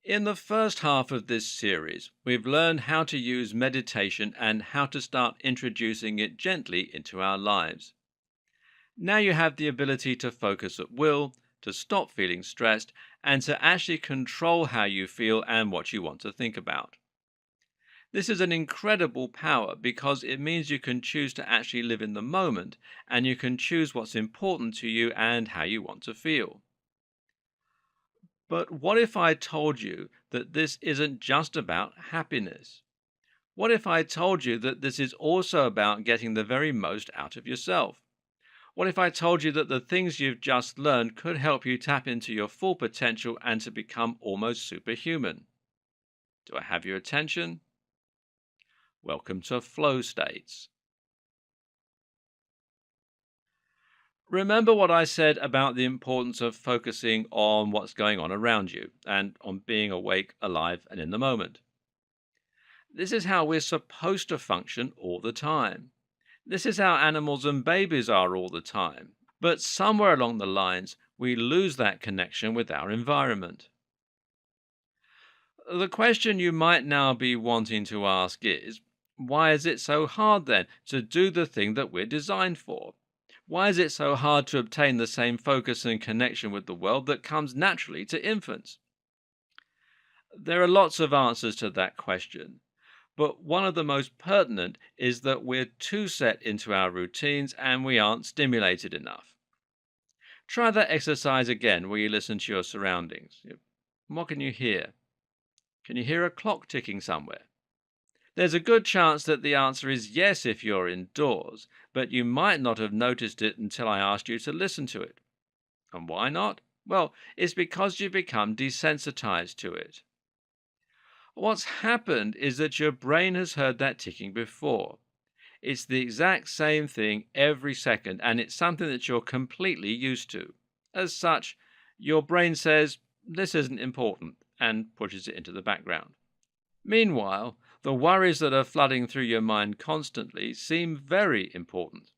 In the first half of this series, we've learned how to use meditation and how to start introducing it gently into our lives. Now you have the ability to focus at will, to stop feeling stressed, and to actually control how you feel and what you want to think about. This is an incredible power because it means you can choose to actually live in the moment and you can choose what's important to you and how you want to feel. But what if I told you that this isn't just about happiness? What if I told you that this is also about getting the very most out of yourself? What if I told you that the things you've just learned could help you tap into your full potential and to become almost superhuman? Do I have your attention? Welcome to flow states. Remember what I said about the importance of focusing on what's going on around you and on being awake, alive, and in the moment. This is how we're supposed to function all the time. This is how animals and babies are all the time. But somewhere along the lines, we lose that connection with our environment. The question you might now be wanting to ask is, why is it so hard then to do the thing that we're designed for? Why is it so hard to obtain the same focus and connection with the world that comes naturally to infants? There are lots of answers to that question, but one of the most pertinent is that we're too set into our routines and we aren't stimulated enough. Try that exercise again where you listen to your surroundings. What can you hear? Can you hear a clock ticking somewhere? There's a good chance that the answer is yes if you're indoors, but you might not have noticed it until I asked you to listen to it. And why not? Well, it's because you've become desensitized to it. What's happened is that your brain has heard that ticking before. It's the exact same thing every second, and it's something that you're completely used to. As such, your brain says, this isn't important, and pushes it into the background. Meanwhile, the worries that are flooding through your mind constantly seem very important.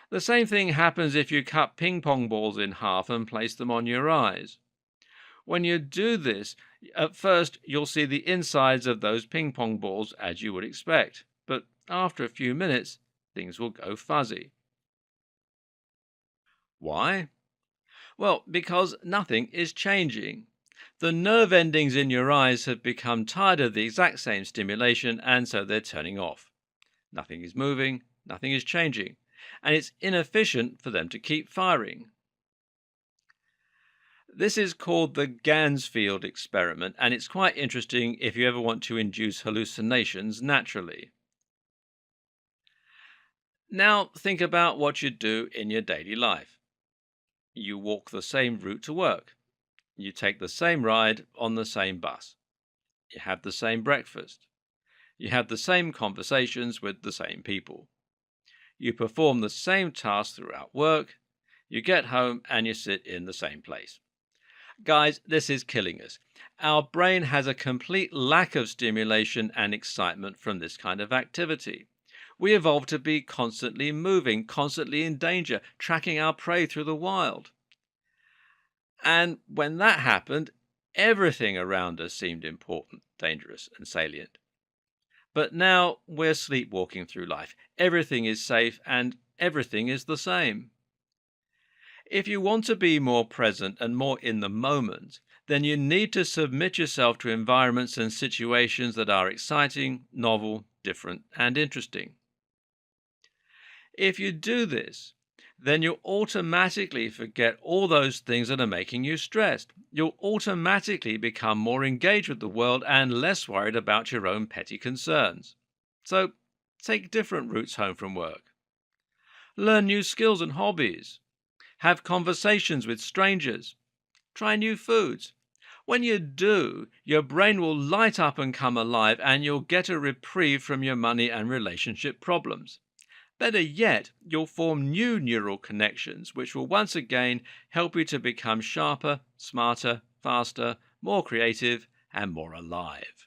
The same thing happens if you cut ping pong balls in half and place them on your eyes. When you do this, at first you'll see the insides of those ping pong balls as you would expect, but after a few minutes, things will go fuzzy. Why? Well, because nothing is changing. The nerve endings in your eyes have become tired of the exact same stimulation, and so they're turning off. Nothing is moving, nothing is changing, and it's inefficient for them to keep firing. This is called the Ganzfeld experiment, and it's quite interesting if you ever want to induce hallucinations naturally. Now think about what you do in your daily life. You walk the same route to work. You take the same ride on the same bus. You have the same breakfast. You have the same conversations with the same people. You perform the same tasks throughout work. You get home and you sit in the same place. Guys, this is killing us. Our brain has a complete lack of stimulation and excitement from this kind of activity. We evolved to be constantly moving, constantly in danger, tracking our prey through the wild. And when that happened, everything around us seemed important, dangerous, and salient. But now we're sleepwalking through life. Everything is safe and everything is the same. If you want to be more present and more in the moment, then you need to submit yourself to environments and situations that are exciting, novel, different, and interesting. If you do this, then you'll automatically forget all those things that are making you stressed. You'll automatically become more engaged with the world and less worried about your own petty concerns. So, take different routes home from work. Learn new skills and hobbies. Have conversations with strangers. Try new foods. When you do, your brain will light up and come alive, and you'll get a reprieve from your money and relationship problems. Better yet, you'll form new neural connections, which will once again help you to become sharper, smarter, faster, more creative, and more alive.